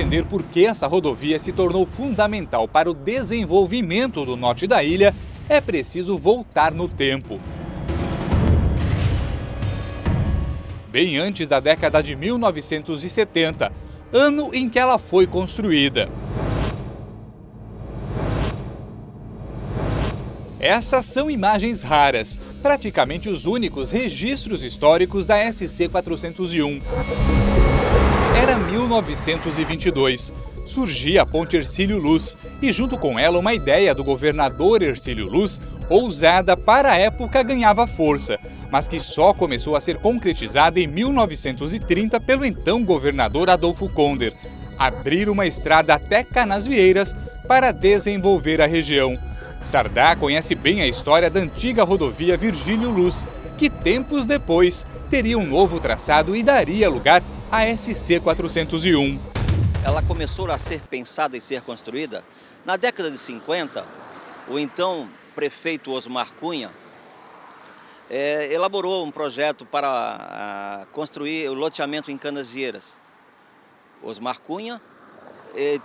entender por que essa rodovia se tornou fundamental para o desenvolvimento do norte da ilha, é preciso voltar no tempo. Bem antes da década de 1970, ano em que ela foi construída. Essas são imagens raras, praticamente os únicos registros históricos da SC 401. Era 1922. Surgia a Ponte Hercílio Luz e junto com ela uma ideia do governador Hercílio Luz, ousada para a época ganhava força, mas que só começou a ser concretizada em 1930 pelo então governador Adolfo Konder. Abrir uma estrada até Canasvieiras para desenvolver a região. Sardá conhece bem a história da antiga rodovia Virgílio Luz, que tempos depois teria um novo traçado e daria lugar à SC 401. Ela começou a ser pensada e ser construída na década de 50. O então prefeito Osmar Cunha elaborou um projeto para construir o loteamento em Canasvieiras. Osmar Cunha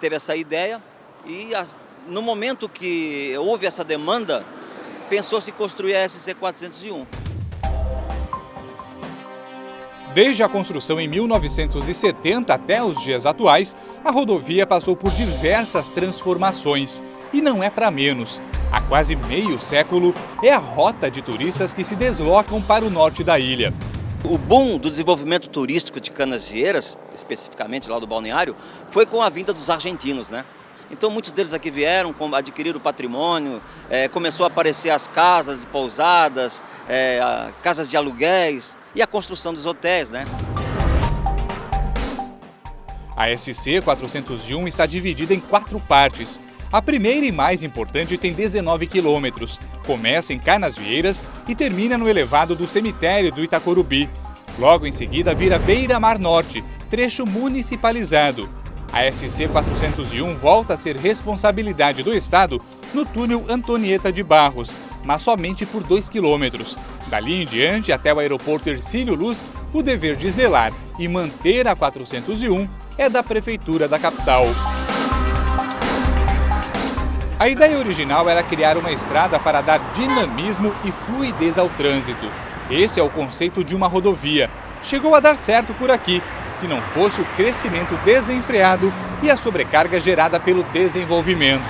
teve essa ideia e no momento que houve essa demanda, pensou-se construir a SC 401. Desde a construção em 1970 até os dias atuais, a rodovia passou por diversas transformações. E não é para menos. Há quase meio século, é a rota de turistas que se deslocam para o norte da ilha. O boom do desenvolvimento turístico de Canasvieiras, especificamente lá do balneário, foi com a vinda dos argentinos, né? Então muitos deles aqui vieram, adquiriram patrimônio, começou a aparecer as casas de pousadas, casas de aluguéis e a construção dos hotéis, né? A SC 401 está dividida em 4 partes. A primeira e mais importante tem 19 quilômetros, começa em Canasvieiras e termina no elevado do cemitério do Itacorubi. Logo em seguida vira Beira-Mar Norte, trecho municipalizado. A SC 401 volta a ser responsabilidade do Estado no túnel Antonieta de Barros, mas somente por 2 quilômetros. Dali em diante, até o aeroporto Hercílio Luz, o dever de zelar e manter a 401 é da Prefeitura da capital. A ideia original era criar uma estrada para dar dinamismo e fluidez ao trânsito. Esse é o conceito de uma rodovia. Chegou a dar certo por aqui, se não fosse o crescimento desenfreado e a sobrecarga gerada pelo desenvolvimento.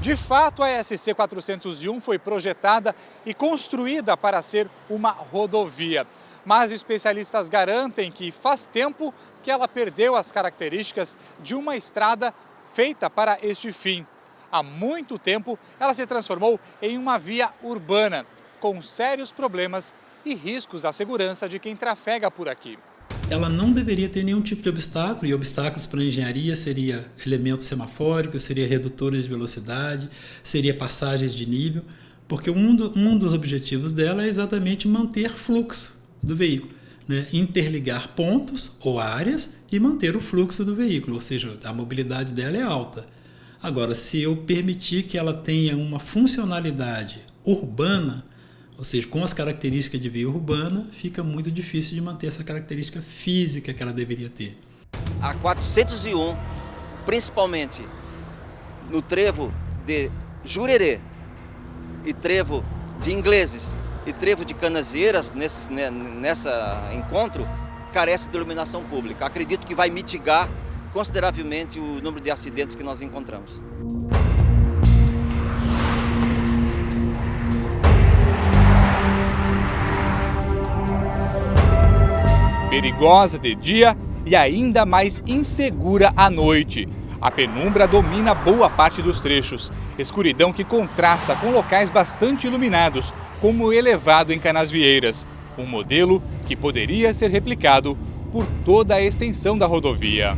De fato, a SC 401 foi projetada e construída para ser uma rodovia. Mas especialistas garantem que faz tempo que ela perdeu as características de uma estrada feita para este fim. Há muito tempo, ela se transformou em uma via urbana, com sérios problemas e riscos à segurança de quem trafega por aqui. Ela não deveria ter nenhum tipo de obstáculo, e obstáculos para a engenharia seria elementos semafóricos, seria redutores de velocidade, seria passagens de nível, porque um dos objetivos dela é exatamente manter fluxo do veículo, né? Interligar pontos ou áreas e manter o fluxo do veículo, ou seja, a mobilidade dela é alta. Agora, se eu permitir que ela tenha uma funcionalidade urbana, ou seja, com as características de via urbana, fica muito difícil de manter essa característica física que ela deveria ter. A 401, principalmente no trevo de Jurerê e trevo de Ingleses e trevo de Canasvieiras, nessa encontro, carece de iluminação pública. Acredito que vai mitigar consideravelmente o número de acidentes que nós encontramos. Perigosa de dia e ainda mais insegura à noite. A penumbra domina boa parte dos trechos, escuridão que contrasta com locais bastante iluminados, como o elevado em Canasvieiras, um modelo que poderia ser replicado por toda a extensão da rodovia.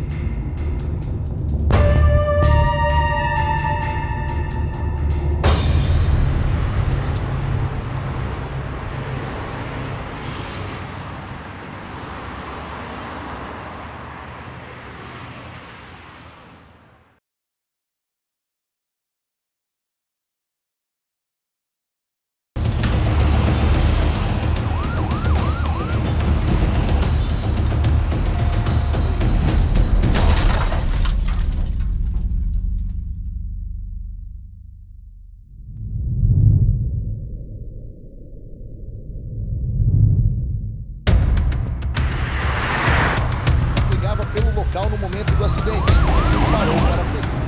acidente e parou para prestar.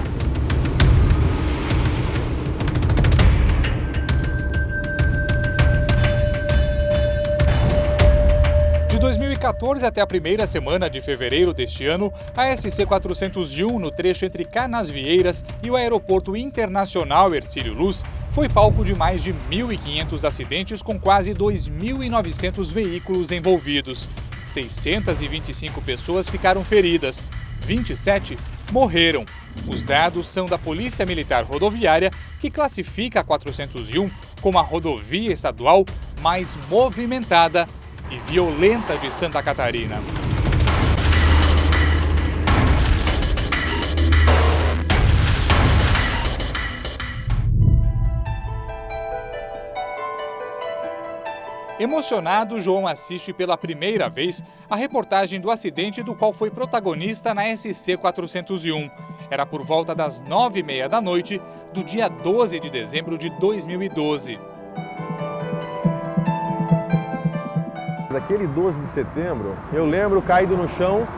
De 2014 até a primeira semana de fevereiro deste ano, a SC 401, no trecho entre Canasvieiras e o Aeroporto Internacional Hercílio Luz, foi palco de mais de 1.500 acidentes com quase 2.900 veículos envolvidos. 625 pessoas ficaram feridas, 27 morreram. Os dados são da Polícia Militar Rodoviária, que classifica a 401 como a rodovia estadual mais movimentada e violenta de Santa Catarina. Emocionado, João assiste pela primeira vez a reportagem do acidente do qual foi protagonista na SC 401. Era por volta das 9h30 da noite do dia 12 de dezembro de 2012. Daquele 12 de setembro, eu lembro caído no chão,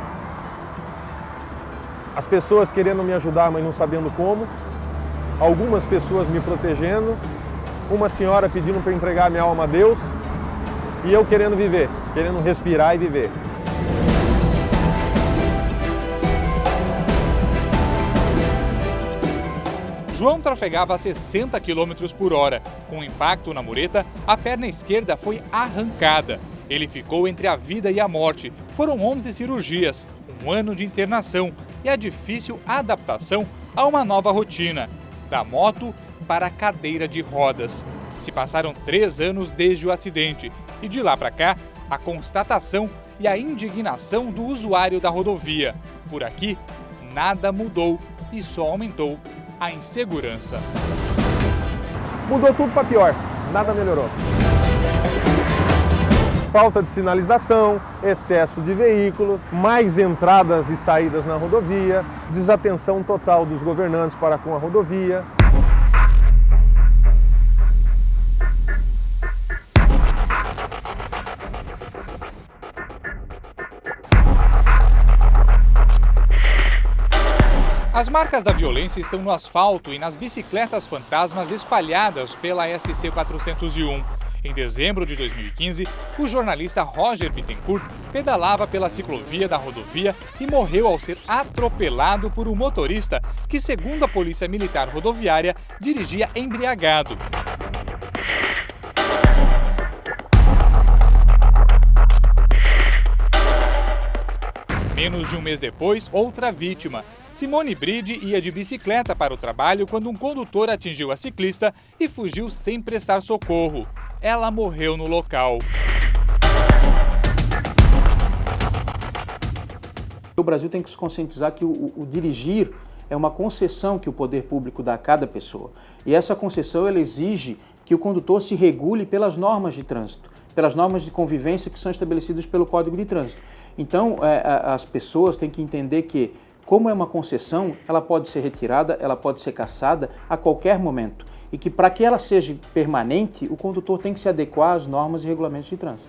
as pessoas querendo me ajudar, mas não sabendo como, algumas pessoas me protegendo, uma senhora pedindo para entregar minha alma a Deus e eu querendo viver, querendo respirar e viver. João trafegava a 60 km por hora. Com o impacto na mureta, a perna esquerda foi arrancada. Ele ficou entre a vida e a morte. Foram 11 cirurgias, um ano de internação e a difícil adaptação a uma nova rotina, da moto para a cadeira de rodas. Se passaram 3 anos desde o acidente e de lá para cá, a constatação e a indignação do usuário da rodovia. Por aqui, nada mudou e só aumentou a insegurança. Mudou tudo para pior, nada melhorou. Falta de sinalização, excesso de veículos, mais entradas e saídas na rodovia, desatenção total dos governantes para com a rodovia. As marcas da violência estão no asfalto e nas bicicletas fantasmas espalhadas pela SC 401. Em dezembro de 2015, o jornalista Roger Bittencourt pedalava pela ciclovia da rodovia e morreu ao ser atropelado por um motorista que, segundo a Polícia Militar Rodoviária, dirigia embriagado. Menos de um mês depois, outra vítima. Simone Bride ia de bicicleta para o trabalho quando um condutor atingiu a ciclista e fugiu sem prestar socorro. Ela morreu no local. O Brasil tem que se conscientizar que o dirigir é uma concessão que o poder público dá a cada pessoa. E essa concessão ela exige que o condutor se regule pelas normas de trânsito, pelas normas de convivência que são estabelecidas pelo Código de Trânsito. Então, as pessoas têm que entender que, como é uma concessão, ela pode ser retirada, ela pode ser cassada a qualquer momento. E que, para que ela seja permanente, o condutor tem que se adequar às normas e regulamentos de trânsito.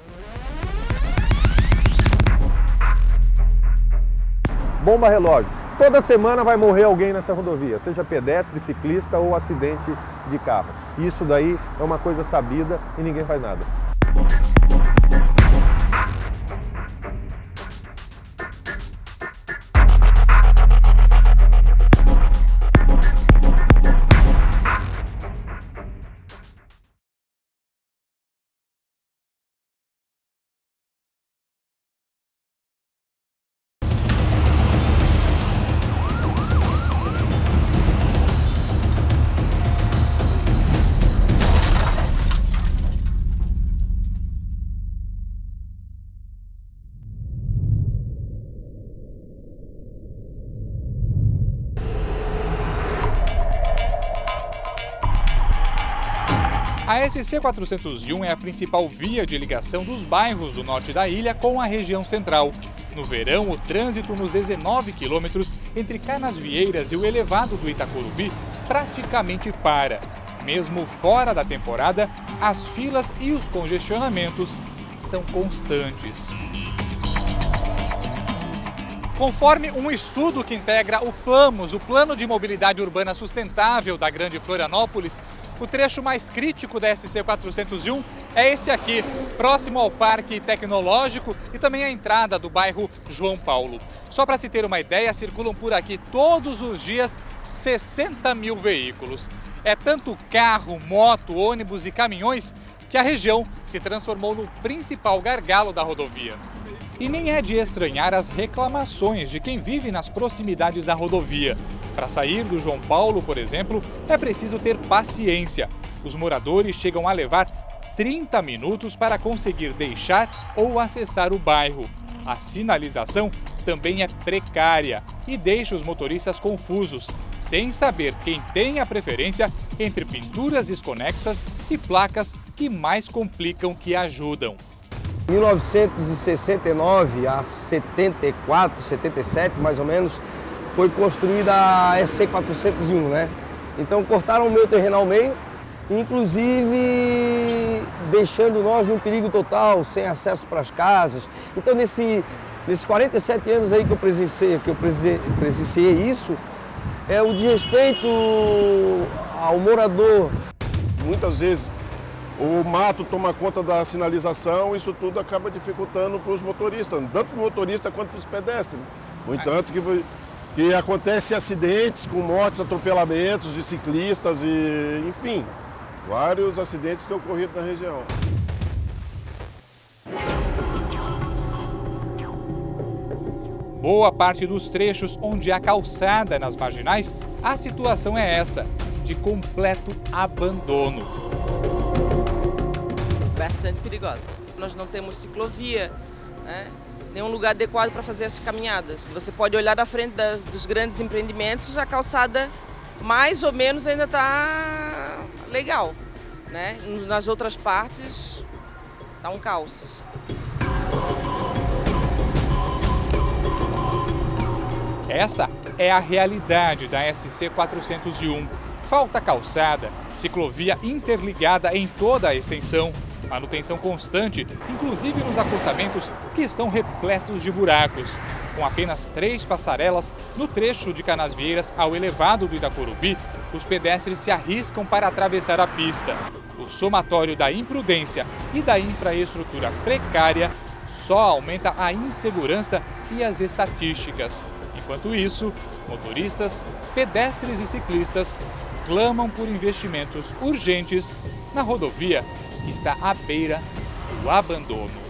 Bomba relógio. Toda semana vai morrer alguém nessa rodovia, seja pedestre, ciclista ou acidente de carro. Isso daí é uma coisa sabida e ninguém faz nada. A SC 401 é a principal via de ligação dos bairros do norte da ilha com a região central. No verão, o trânsito nos 19 quilômetros entre Canasvieiras e o elevado do Itacorubi praticamente para. Mesmo fora da temporada, as filas e os congestionamentos são constantes. Conforme um estudo que integra o PLAMOS, o Plano de Mobilidade Urbana Sustentável da Grande Florianópolis, o trecho mais crítico da SC 401 é esse aqui, próximo ao Parque Tecnológico e também a entrada do bairro João Paulo. Só para se ter uma ideia, circulam por aqui todos os dias 60 mil veículos. É tanto carro, moto, ônibus e caminhões que a região se transformou no principal gargalo da rodovia. E nem é de estranhar as reclamações de quem vive nas proximidades da rodovia. Para sair do João Paulo, por exemplo, é preciso ter paciência. Os moradores chegam a levar 30 minutos para conseguir deixar ou acessar o bairro. A sinalização também é precária e deixa os motoristas confusos, sem saber quem tem a preferência entre pinturas desconexas e placas que mais complicam que ajudam. Em 1969 a 74, 77 mais ou menos, foi construída a SC 401, né? Então cortaram o meu terreno ao meio, inclusive deixando nós num perigo total, sem acesso para as casas. Então nesses 47 anos aí que eu presenciei isso, é o desrespeito ao morador. Muitas vezes o mato toma conta da sinalização, isso tudo acaba dificultando para os motoristas, tanto para o motorista quanto para os pedestres. No entanto, que acontece acidentes com mortes, atropelamentos de ciclistas e, enfim, vários acidentes têm ocorrido na região. Boa parte dos trechos onde há calçada nas marginais, a situação é essa, de completo abandono. Bastante perigosa. Nós não temos ciclovia, né? Nenhum lugar adequado para fazer essas caminhadas. Você pode olhar da frente dos grandes empreendimentos, a calçada mais ou menos ainda está legal, né? Nas outras partes está um caos. Essa é a realidade da SC 401. Falta calçada, ciclovia interligada em toda a extensão, manutenção constante, inclusive nos acostamentos que estão repletos de buracos. Com apenas 3 passarelas no trecho de Canasvieiras ao elevado do Itacorubi, os pedestres se arriscam para atravessar a pista. O somatório da imprudência e da infraestrutura precária só aumenta a insegurança e as estatísticas. Enquanto isso, motoristas, pedestres e ciclistas clamam por investimentos urgentes na rodovia que está à beira do abandono.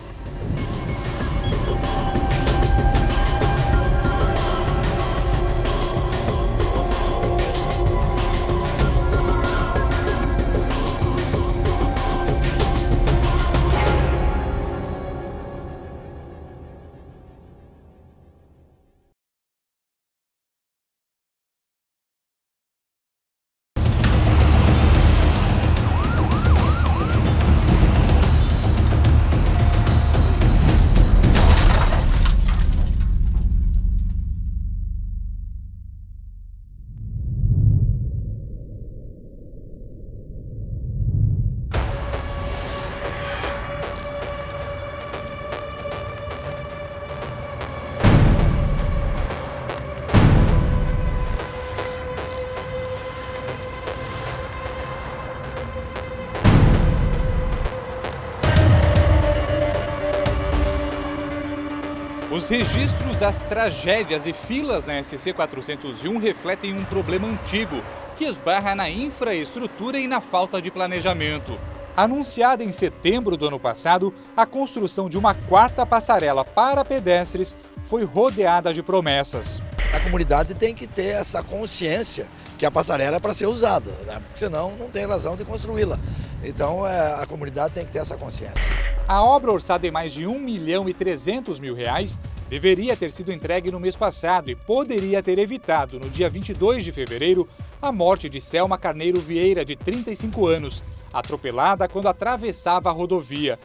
Os registros das tragédias e filas na SC 401 refletem um problema antigo, que esbarra na infraestrutura e na falta de planejamento. Anunciada em setembro do ano passado, a construção de uma 4ª passarela para pedestres foi rodeada de promessas. A comunidade tem que ter essa consciência que a passarela é para ser usada, né? Porque senão não tem razão de construí-la. Então a comunidade tem que ter essa consciência. A obra, orçada em mais de R$ 1.300.000, deveria ter sido entregue no mês passado e poderia ter evitado, no dia 22 de fevereiro, a morte de Selma Carneiro Vieira, de 35 anos, atropelada quando atravessava a rodovia.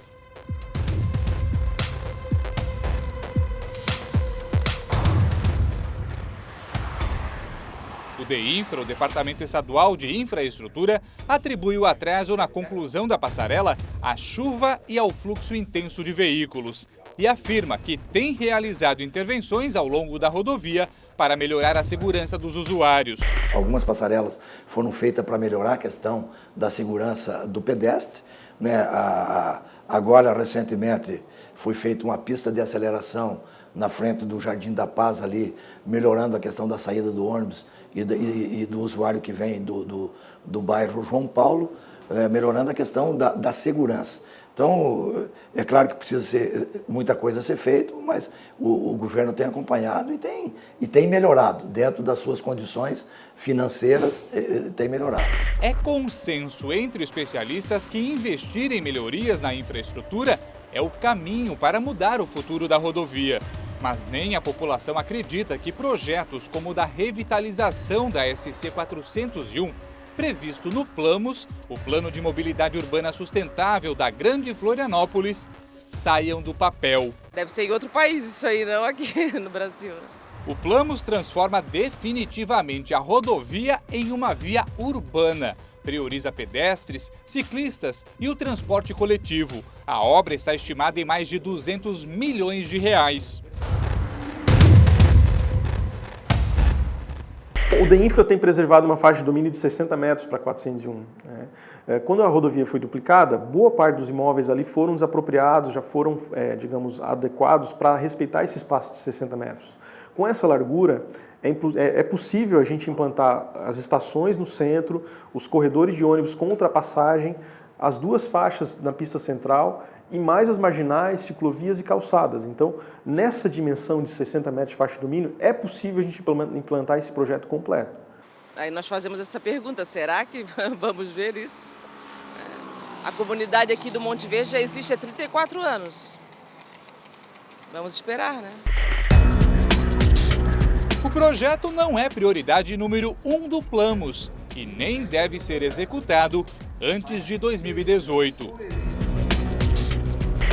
O DEINFRA, o Departamento Estadual de Infraestrutura, atribui o atraso na conclusão da passarela à chuva e ao fluxo intenso de veículos e afirma que tem realizado intervenções ao longo da rodovia para melhorar a segurança dos usuários. Algumas passarelas foram feitas para melhorar a questão da segurança do pedestre, né? Agora, recentemente, foi feita uma pista de aceleração na frente do Jardim da Paz ali, melhorando a questão da saída do ônibus e do usuário que vem do bairro João Paulo, melhorando a questão da segurança. Então, é claro que precisa ser muita coisa a ser feita, mas o governo tem acompanhado e tem melhorado. Dentro das suas condições financeiras, tem melhorado. É consenso entre especialistas que investir em melhorias na infraestrutura é o caminho para mudar o futuro da rodovia. Mas nem a população acredita que projetos como o da revitalização da SC 401, previsto no Plamos, o Plano de Mobilidade Urbana Sustentável da Grande Florianópolis, saiam do papel. Deve ser em outro país isso aí, não aqui no Brasil. O Plamos transforma definitivamente a rodovia em uma via urbana. Prioriza pedestres, ciclistas e o transporte coletivo. A obra está estimada em mais de 200 milhões de reais. O DEINFRA tem preservado uma faixa de domínio de 60 metros para 401. Quando a rodovia foi duplicada, boa parte dos imóveis ali foram desapropriados, já foram, digamos, adequados para respeitar esse espaço de 60 metros. Com essa largura, é possível a gente implantar as estações no centro, os corredores de ônibus com ultrapassagem, as duas faixas na pista central e mais as marginais, ciclovias e calçadas. Então, nessa dimensão de 60 metros de faixa de domínio, é possível a gente implantar esse projeto completo. Aí nós fazemos essa pergunta, será que vamos ver isso? A comunidade aqui do Monte Verde já existe há 34 anos. Vamos esperar, né? O projeto não é prioridade número 1 do Plamos e nem deve ser executado antes de 2018.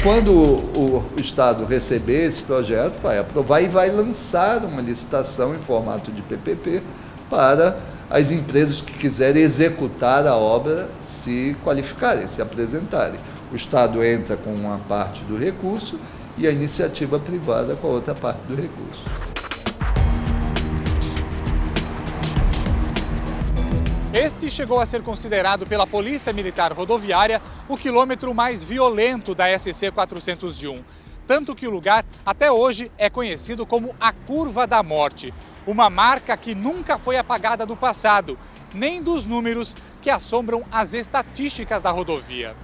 Quando o Estado receber esse projeto, vai aprovar e vai lançar uma licitação em formato de PPP para as empresas que quiserem executar a obra se qualificarem, se apresentarem. O Estado entra com uma parte do recurso e a iniciativa privada com a outra parte do recurso. Este chegou a ser considerado pela Polícia Militar Rodoviária o quilômetro mais violento da SC 401. Tanto que o lugar, até hoje, é conhecido como a Curva da Morte. Uma marca que nunca foi apagada do passado, nem dos números que assombram as estatísticas da rodovia.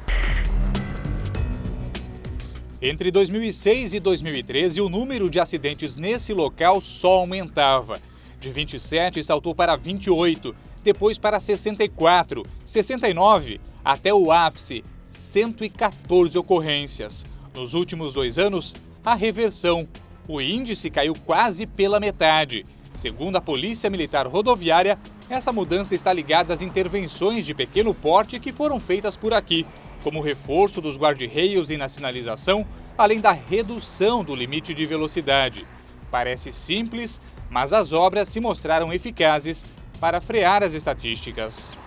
Entre 2006 e 2013, o número de acidentes nesse local só aumentava. De 27 saltou para 28, depois para 64, 69, até o ápice, 114 ocorrências. Nos últimos 2 anos, a reversão. O índice caiu quase pela metade. Segundo a Polícia Militar Rodoviária, essa mudança está ligada às intervenções de pequeno porte que foram feitas por aqui, como o reforço dos guarda-reios e na sinalização, além da redução do limite de velocidade. Parece simples, mas as obras se mostraram eficazes para frear as estatísticas.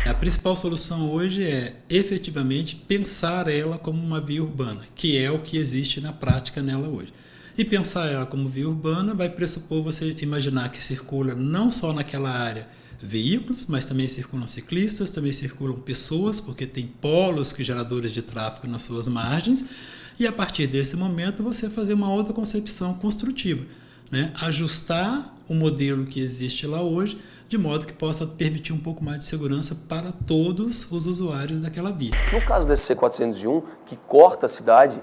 A principal solução hoje é efetivamente pensar ela como uma via urbana, que é o que existe na prática nela hoje. E pensar ela como via urbana vai pressupor você imaginar que circula não só naquela área veículos, mas também circulam ciclistas, também circulam pessoas, porque tem polos geradores de tráfego nas suas margens, e a partir desse momento você fazer uma outra concepção construtiva, né? Ajustar o modelo que existe lá hoje, de modo que possa permitir um pouco mais de segurança para todos os usuários daquela via. No caso da SC 401, que corta a cidade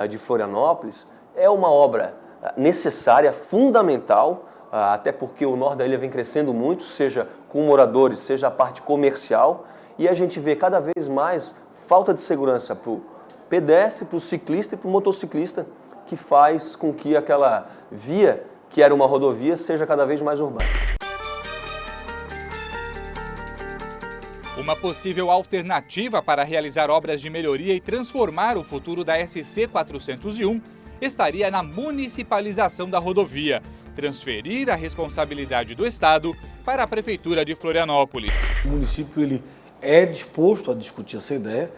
de Florianópolis, é uma obra necessária, fundamental, até porque o norte da ilha vem crescendo muito, seja com moradores, seja a parte comercial, e a gente vê cada vez mais falta de segurança para o pedestre, para o ciclista e para o motociclista, que faz com que aquela via, que era uma rodovia, seja cada vez mais urbana. Uma possível alternativa para realizar obras de melhoria e transformar o futuro da SC 401 estaria na municipalização da rodovia, transferir a responsabilidade do Estado para a Prefeitura de Florianópolis. O município ele é disposto a discutir essa ideia,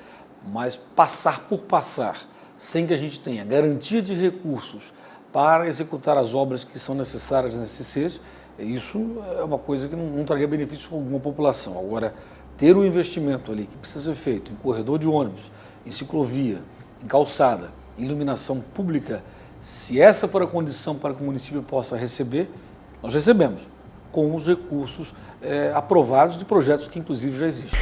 mas passar por passar, sem que a gente tenha garantia de recursos para executar as obras que são necessárias nesse CCs, isso é uma coisa que não traria benefício com alguma população. Agora, ter um investimento ali que precisa ser feito em corredor de ônibus, em ciclovia, em calçada, em iluminação pública, se essa for a condição para que o município possa receber, nós recebemos, com os recursos aprovados de projetos que inclusive já existem.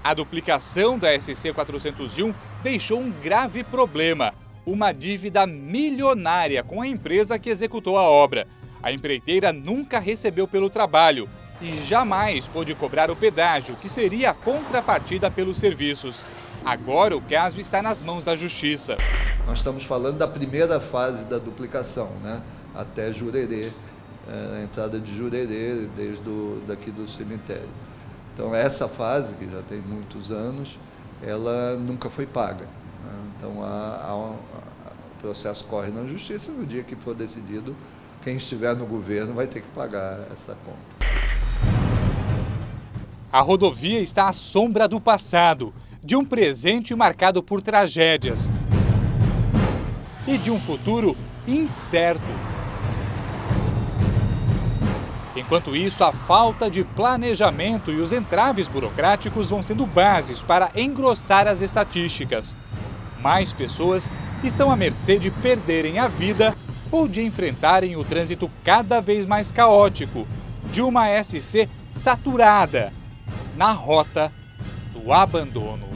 A duplicação da SC 401 deixou um grave problema, uma dívida milionária com a empresa que executou a obra. A empreiteira nunca recebeu pelo trabalho e jamais pôde cobrar o pedágio, que seria a contrapartida pelos serviços. Agora o caso está nas mãos da Justiça. Nós estamos falando da primeira fase da duplicação, né? Até Jurerê, a entrada de Jurerê, desde daqui do cemitério. Então essa fase, que já tem muitos anos, ela nunca foi paga, né? Então o processo corre na Justiça, no dia que for decidido, quem estiver no governo vai ter que pagar essa conta. A rodovia está à sombra do passado, de um presente marcado por tragédias e de um futuro incerto. Enquanto isso, a falta de planejamento e os entraves burocráticos vão sendo bases para engrossar as estatísticas. Mais pessoas estão à mercê de perderem a vida ou de enfrentarem o trânsito cada vez mais caótico de uma SC saturada na rota do abandono.